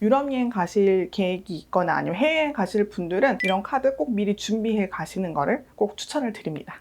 유럽 여행 가실 계획이 있거나 아니면 해외여행 가실 분들은 이런 카드 꼭 미리 준비해 가시는 거를 꼭 추천을 드립니다.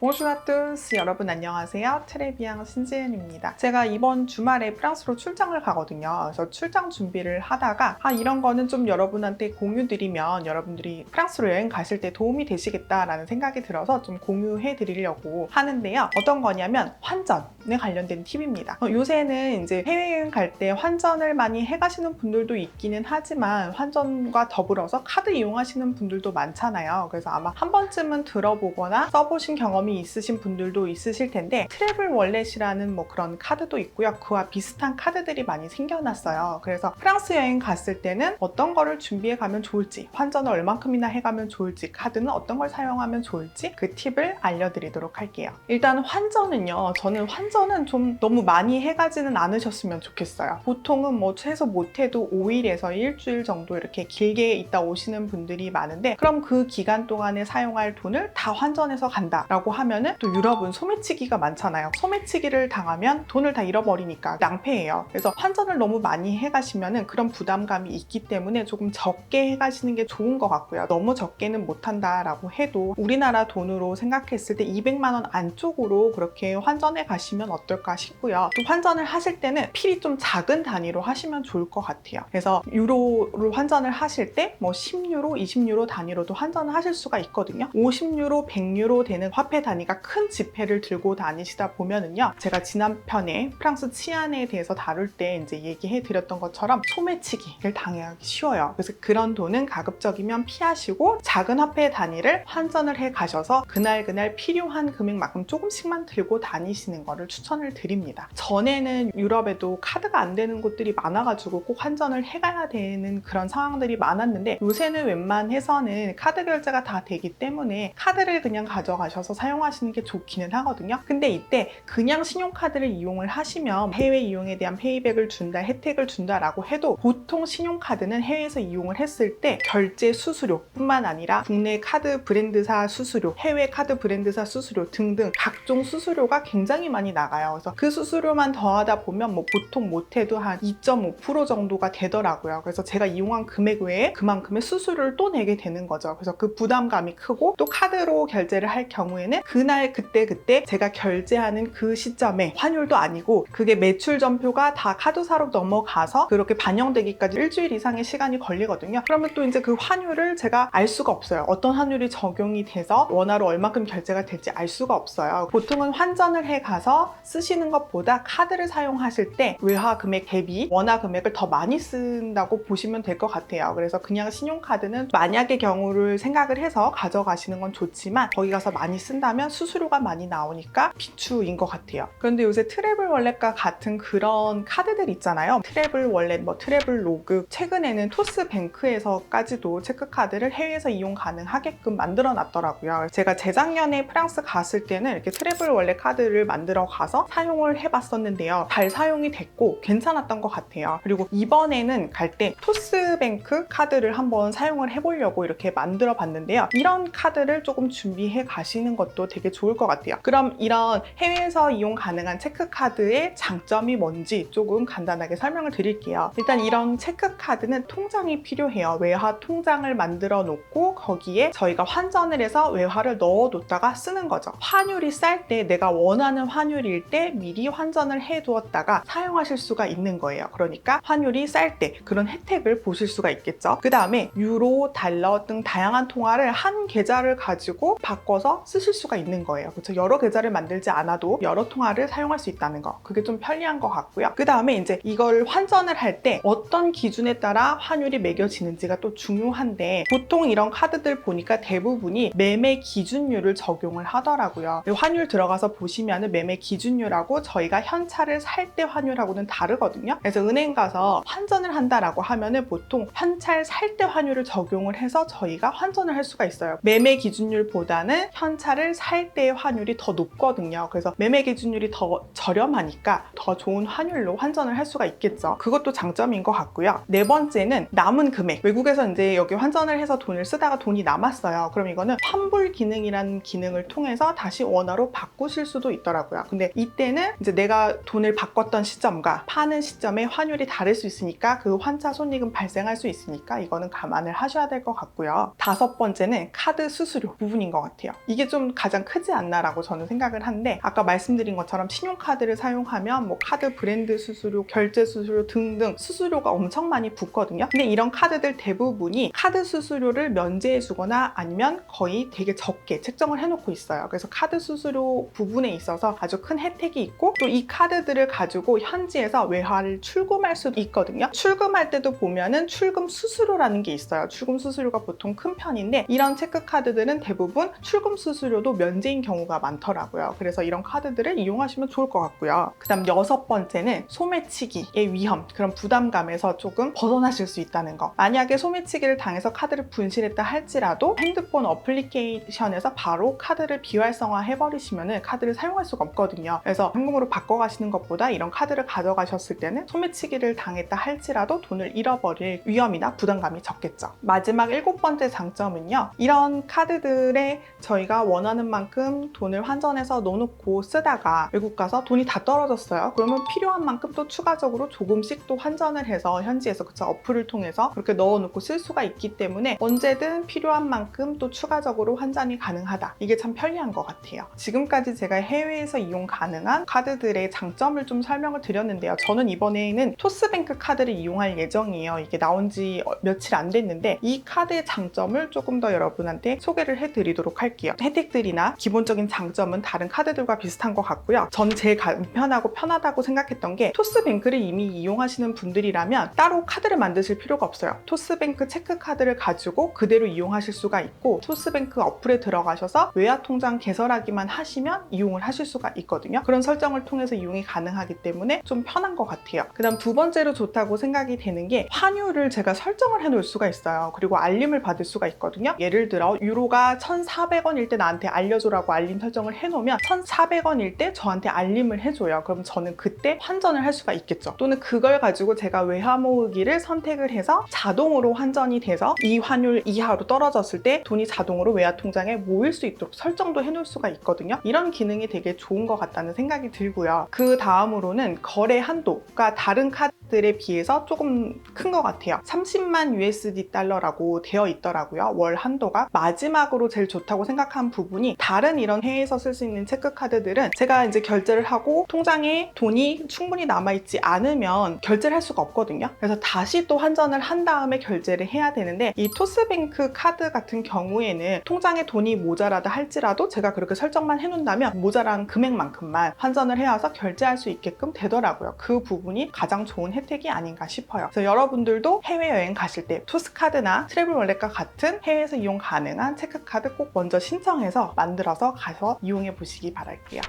Bonjour à tous! 여러분 안녕하세요. 트레비앙 신지은입니다. 제가 이번 주말에 프랑스로 출장을 가거든요. 그래서 출장 준비를 하다가 이런 거는 좀 여러분한테 공유드리면 여러분들이 프랑스로 여행 가실 때 도움이 되시겠다라는 생각이 들어서 좀 공유해 드리려고 하는데요. 어떤 거냐면 환전에 관련된 팁입니다. 요새는 이제 해외여행 갈 때 환전을 많이 해가시는 분들도 있기는 하지만 환전과 더불어서 카드 이용하시는 분들도 많잖아요. 그래서 아마 한 번쯤은 들어보거나 써보신 경험이 있으신 분들도 있으실 텐데 트래블 월렛이라는 그런 카드도 있고요. 그와 비슷한 카드들이 많이 생겨났어요. 그래서 프랑스 여행 갔을 때는 어떤 거를 준비해 가면 좋을지, 환전을 얼만큼이나 해가면 좋을지, 카드는 어떤 걸 사용하면 좋을지 그 팁을 알려드리도록 할게요. 일단 환전은요. 저는 환전은 좀 너무 많이 해가지는 않으셨으면 좋겠어요. 보통은 최소 못해도 5일에서 일주일 정도 이렇게 길게 있다 오시는 분들이 많은데 그럼 그 기간 동안에 사용할 돈을 다 환전해서 간다라고 하면은 또 유럽은 소매치기가 많잖아요. 소매치기를 당하면 돈을 다 잃어버리니까 낭패예요. 그래서 환전을 너무 많이 해가시면은 그런 부담감이 있기 때문에 조금 적게 해가시는 게 좋은 것 같고요. 너무 적게는 못한다라고 해도 우리나라 돈으로 생각했을 때 200만 원 안쪽으로 그렇게 환전해 가시면 어떨까 싶고요. 또 환전을 하실 때는 필이 좀 작은 단위로 하시면 좋을 것 같아요. 그래서 유로로 환전을 하실 때 10유로, 20유로 단위로도 환전을 하실 수가 있거든요. 50유로, 100유로 되는 화폐 단위가 큰 지폐를 들고 다니시다 보면은요. 제가 지난 편에 프랑스 치안에 대해서 다룰 때 이제 얘기해 드렸던 것처럼 소매치기를 당하기 쉬워요. 그래서 그런 돈은 가급적이면 피하시고 작은 화폐 단위를 환전을 해 가셔서 그날 필요한 금액만큼 조금씩만 들고 다니시는 거를 추천을 드립니다. 전에는 유럽에도 카드가 안 되는 곳들이 많아가지고 꼭 환전을 해가야 되는 그런 상황들이 많았는데 요새는 웬만해서는 카드 결제가 다 되기 때문에 카드를 그냥 가져가셔서 사용하시는 게 좋기는 하거든요. 근데 이때 그냥 신용카드를 이용을 하시면 해외 이용에 대한 페이백을 준다, 혜택을 준다라고 해도 보통 신용카드는 해외에서 이용을 했을 때 결제 수수료 뿐만 아니라 국내 카드 브랜드사 수수료, 해외 카드 브랜드사 수수료 등등 각종 수수료가 굉장히 많이 나가요. 그래서 그 수수료만 더하다 보면 보통 못해도 한 2.5% 정도가 되더라고요. 그래서 제가 이용한 금액 외에 그만큼의 수수료를 또 내게 되는 거죠. 그래서 그 부담감이 크고 또 카드로 결제를 할 경우에는 그날 그때 제가 결제하는 그 시점에 환율도 아니고 그게 매출 전표가 다 카드사로 넘어가서 그렇게 반영되기까지 일주일 이상의 시간이 걸리거든요. 그러면 또 이제 그 환율을 제가 알 수가 없어요. 어떤 환율이 적용이 돼서 원화로 얼마큼 결제가 될지 알 수가 없어요. 보통은 환전을 해 가서 쓰시는 것보다 카드를 사용하실 때 외화 금액 대비 원화 금액을 더 많이 쓴다고 보시면 될 것 같아요. 그래서 그냥 신용카드는 만약의 경우를 생각을 해서 가져가시는 건 좋지만 거기 가서 많이 쓴다면 수수료가 많이 나오니까 비추인 것 같아요. 그런데 요새 트래블 월렛과 같은 그런 카드들 있잖아요. 트래블 월렛, 트래블 로그, 최근에는 토스뱅크에서까지도 체크카드를 해외에서 이용 가능하게끔 만들어 놨더라고요. 제가 재작년에 프랑스 갔을 때는 이렇게 트래블 월렛 카드를 만들어 가서 사용을 해봤었는데요. 잘 사용이 됐고 괜찮았던 것 같아요. 그리고 이번에는 갈 때 토스뱅크 카드를 한번 사용을 해보려고 이렇게 만들어 봤는데요. 이런 카드를 조금 준비해 가시는 것도 되게 좋을 것 같아요. 그럼 이런 해외에서 이용 가능한 체크카드의 장점이 뭔지 조금 간단하게 설명을 드릴게요. 일단 이런 체크카드는 통장이 필요해요. 외화 통장을 만들어 놓고 거기에 저희가 환전을 해서 외화를 넣어 놓다가 쓰는 거죠. 환율이 쌀 때 내가 원하는 환율일 때 미리 환전을 해 두었다가 사용하실 수가 있는 거예요. 그러니까 환율이 쌀 때 그런 혜택을 보실 수가 있겠죠. 그 다음에 유로, 달러 등 다양한 통화를 한 계좌를 가지고 바꿔서 쓰실 수가 있는 거예요. 그렇죠? 여러 계좌를 만들지 않아도 여러 통화를 사용할 수 있다는 거. 그게 좀 편리한 것 같고요. 그 다음에 이제 이걸 환전을 할 때 어떤 기준에 따라 환율이 매겨지는지가 또 중요한데 보통 이런 카드들 보니까 대부분이 매매 기준율을 적용을 하더라고요. 환율 들어가서 보시면은 매매 기준율하고 저희가 현찰을 살 때 환율하고는 다르거든요. 그래서 은행 가서 환전을 한다라고 하면은 보통 현찰 살 때 환율을 적용을 해서 저희가 환전을 할 수가 있어요. 매매 기준율보다는 현찰을 살 때의 환율이 더 높거든요. 그래서 매매 기준율이 더 저렴하니까 더 좋은 환율로 환전을 할 수가 있겠죠. 그것도 장점인 것 같고요. 네 번째는 남은 금액. 외국에서 이제 여기 환전을 해서 돈을 쓰다가 돈이 남았어요. 그럼 이거는 환불 기능이라는 기능을 통해서 다시 원화로 바꾸실 수도 있더라고요. 근데 이때는 이제 내가 돈을 바꿨던 시점과 파는 시점의 환율이 다를 수 있으니까 그 환차 손익은 발생할 수 있으니까 이거는 감안을 하셔야 될 것 같고요. 다섯 번째는 카드 수수료 부분인 것 같아요. 이게 좀 가장 크지 않나라고 저는 생각을 하는데, 아까 말씀드린 것처럼 신용카드를 사용하면 뭐 카드 브랜드 수수료, 결제 수수료 등등 수수료가 엄청 많이 붙거든요. 근데 이런 카드들 대부분이 카드 수수료를 면제해 주거나 아니면 거의 되게 적게 책정을 해놓고 있어요. 그래서 카드 수수료 부분에 있어서 아주 큰 혜택이 있고, 또 이 카드들을 가지고 현지에서 외화를 출금할 수도 있거든요. 출금할 때도 보면은 출금 수수료라는 게 있어요. 출금 수수료가 보통 큰 편인데, 이런 체크카드들은 대부분 출금 수수료도 면제인 경우가 많더라고요. 그래서 이런 카드들을 이용하시면 좋을 것 같고요. 그 다음 여섯 번째는 소매치기의 위험, 그런 부담감에서 조금 벗어나실 수 있다는 거. 만약에 소매치기를 당해서 카드를 분실했다 할지라도 핸드폰 어플리케이션에서 바로 카드를 비활성화 해버리시면 카드를 사용할 수가 없거든요. 그래서 현금으로 바꿔가시는 것보다 이런 카드를 가져가셨을 때는 소매치기를 당했다 할지라도 돈을 잃어버릴 위험이나 부담감이 적겠죠. 마지막 일곱 번째 장점은요, 이런 카드들에 저희가 원하는 만큼 돈을 환전해서 넣어놓고 쓰다가 외국 가서 돈이 다 떨어졌어요. 그러면 필요한 만큼 또 추가적으로 조금씩 또 환전을 해서 현지에서 그 어플을 통해서 그렇게 넣어놓고 쓸 수가 있기 때문에 언제든 필요한 만큼 또 추가적으로 환전이 가능하다. 이게 참 편리한 것 같아요. 지금까지 제가 해외에서 이용 가능한 카드들의 장점을 좀 설명을 드렸는데요. 저는 이번에는 토스뱅크 카드를 이용할 예정이에요. 이게 나온 지 며칠 안 됐는데 이 카드의 장점을 조금 더 여러분한테 소개를 해드리도록 할게요. 혜택들이나 기본적인 장점은 다른 카드들과 비슷한 것 같고요. 저는 제일 간편하고 편하다고 생각했던 게, 토스뱅크를 이미 이용하시는 분들이라면 따로 카드를 만드실 필요가 없어요. 토스뱅크 체크카드를 가지고 그대로 이용하실 수가 있고, 토스뱅크 어플에 들어가셔서 외화통장 개설하기만 하시면 이용을 하실 수가 있거든요. 그런 설정을 통해서 이용이 가능하기 때문에 좀 편한 것 같아요. 그 다음 두 번째로 좋다고 생각이 되는 게, 환율을 제가 설정을 해놓을 수가 있어요. 그리고 알림을 받을 수가 있거든요. 예를 들어 유로가 1,400원일 때 나한테 알려줘라고 알림 설정을 해놓으면 1,400원일 때 저한테 알림을 해줘요. 그럼 저는 그때 환전을 할 수가 있겠죠. 또는 그걸 가지고 제가 외화 모으기를 선택을 해서 자동으로 환전이 돼서 이 환율 이하로 떨어졌을 때 돈이 자동으로 외화 통장에 모일 수 있도록 설정도 해놓을 수가 있거든요. 이런 기능이 되게 좋은 것 같다는 생각이 들고요. 그 다음으로는 거래 한도가 다른 카드들에 비해서 조금 큰 것 같아요. 30만 USD 달러라고 되어 있더라고요. 월 한도가. 마지막으로 제일 좋다고 생각한 부분이, 다른 이런 해외에서 쓸 수 있는 체크카드들은 제가 이제 결제를 하고 통장에 돈이 충분히 남아있지 않으면 결제를 할 수가 없거든요. 그래서 다시 또 환전을 한 다음에 결제를 해야 되는데, 이 토스뱅크 카드 같은 경우에는 통장에 돈이 모자라다 할지라도 제가 그렇게 설정만 해놓는다면 모자란 금액만큼만 환전을 해와서 결제할 수 있게끔 되더라고요. 그 부분이 가장 좋은 혜택이 아닌가 싶어요. 그래서 여러분들도 해외여행 가실 때 토스카드나 트래블월렛과 같은 해외에서 이용 가능한 체크카드 꼭 먼저 신청해서 만들어서 가서 이용해 보시기 바랄게요.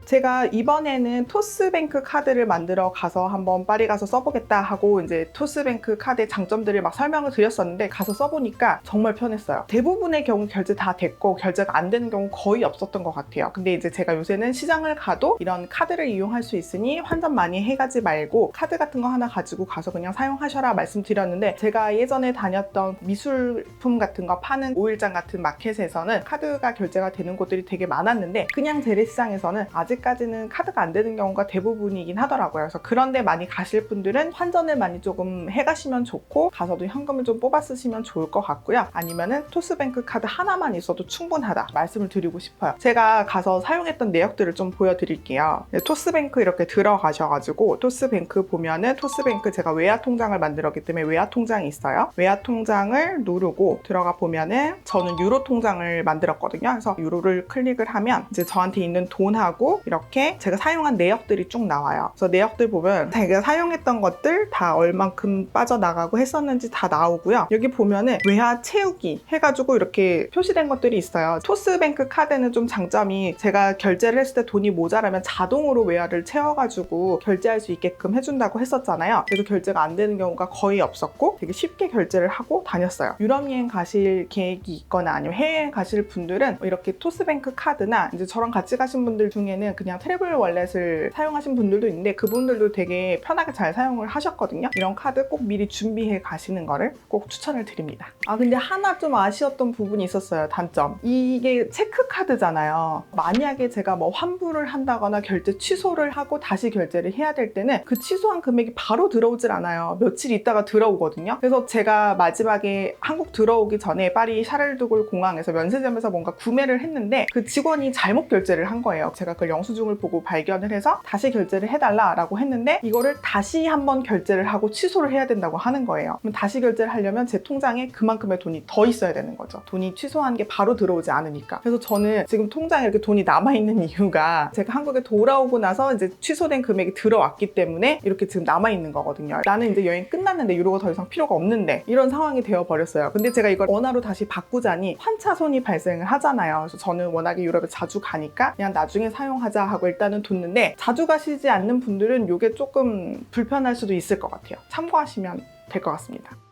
제가 이번에는 토스뱅크 카드를 만들어 가서 한번 파리 가서 써보겠다 하고 이제 토스뱅크 카드의 장점들을 막 설명을 드렸었는데, 가서 써보니까 정말 편했어요. 대부분의 경우 결제 다 됐고 결제가 안 되는 경우 거의 없었던 것 같아요. 근데 이제 제가 요새는 시장을 가도 이런 카드를 이용할 수 있으니 환전 많이 해가지 말고 카드 같은 거 하나 가지고 가서 그냥 사용하셔라 말씀드렸는데, 제가 예전에 다녔던 미술품 같은 거 파는 오일장 같은 마켓에서는 카드가 결제가 되는 곳들이 되게 많았는데, 그냥 재래시장에서는 아직까지는 카드가 안 되는 경우가 대부분이긴 하더라고요. 그래서 그런데 많이 가실 분들은 환전을 많이 조금 해가시면 좋고, 가서도 현금을 좀 뽑아 쓰시면 좋을 것 같고요. 아니면은 토스뱅크 카드 하나만 있어도 충분하다 말씀을 드리고 싶어요. 제가 가서 사용했던 내역들을 좀 보여드릴게요. 토스뱅크 이렇게 들어가셔가지고 토스뱅크 보면은, 토스뱅크 제가 외화 통장을 만들었기 때문에 외화 통장이 있어요. 외화 통장을 누르고 들어가 보면은, 저는 유로 통장을 만들었거든요. 그래서 유로를 클릭을 하면 이제 저한테 있는 돈하고 이렇게 제가 사용한 내역들이 쭉 나와요. 그래서 내역들 보면 제가 사용했던 것들 다 얼만큼 빠져나가고 했었는지 다 나오고요. 여기 보면은 외화 채우기 해가지고 이렇게 표시된 것들이 있어요. 토스뱅크 카드는 좀 장점이 제가 결제를 했을 때 돈이 모자라면 자동으로 외화를 채워가지고 결제할 수 있게끔 해준다고 했었잖아요. 그래서 결제가 안 되는 경우가 거의 없었고 되게 쉽게 결제를 하고 다녔어요. 유럽 여행 가실 계획이 있거나 아니면 해외여행 가실 분들은 이렇게 토스뱅크 카드나 이제 저랑 같이 가신 분들 중에는 그냥 트래블 월렛을 사용하신 분들도 있는데 그분들도 되게 편하게 잘 사용을 하셨거든요. 이런 카드 꼭 미리 준비해 가시는 거를 꼭 추천을 드립니다. 근데 하나 좀 아쉬웠던 부분이 있었어요. 단점. 이게 체크카드잖아요. 만약에 제가 뭐 환불을 한다거나 결제 취소를 하고 다시 결제를 해야 될 때는 그 취소한 금액이 바로 들어오질 않아요. 며칠 있다가 들어오거든요. 그래서 제가 마지막에 한국 들어오기 전에 파리 샤를드골 공항에서 면세점에서 뭔가 구매를 했는데 그 직원이 잘못 결제를 한 거예요. 제가 그 영수증을 보고 발견을 해서 다시 결제를 해달라고 했는데 이거를 다시 한번 결제를 하고 취소를 해야 된다고 하는 거예요. 그럼 다시 결제를 하려면 제 통장에 그만큼의 돈이 더 있어야 되는 거죠. 돈이 취소한 게 바로 들어오지 않으니까. 그래서 저는 지금 통장에 이렇게 돈이 남아있는 이유가 제가 한국에 돌아오고 나서 이제 취소된 금액이 들어왔기 때문에 이렇게 지금 남아있는 거거든요. 나는 이제 여행 끝났는데 유로가 더 이상 필요가 없는데 이런 상황이 되어버렸어요. 근데 제가 이걸 원화로 다시 바꾸자니 환차손이 발생을 하잖아요. 그래서 저는 워낙에 유럽에 자주 가니까 그냥 나중에 사용하자 하고 일단은 뒀는데 자주 가시지 않는 분들은 이게 조금 불편할 수도 있을 것 같아요. 참고하시면 될 것 같습니다.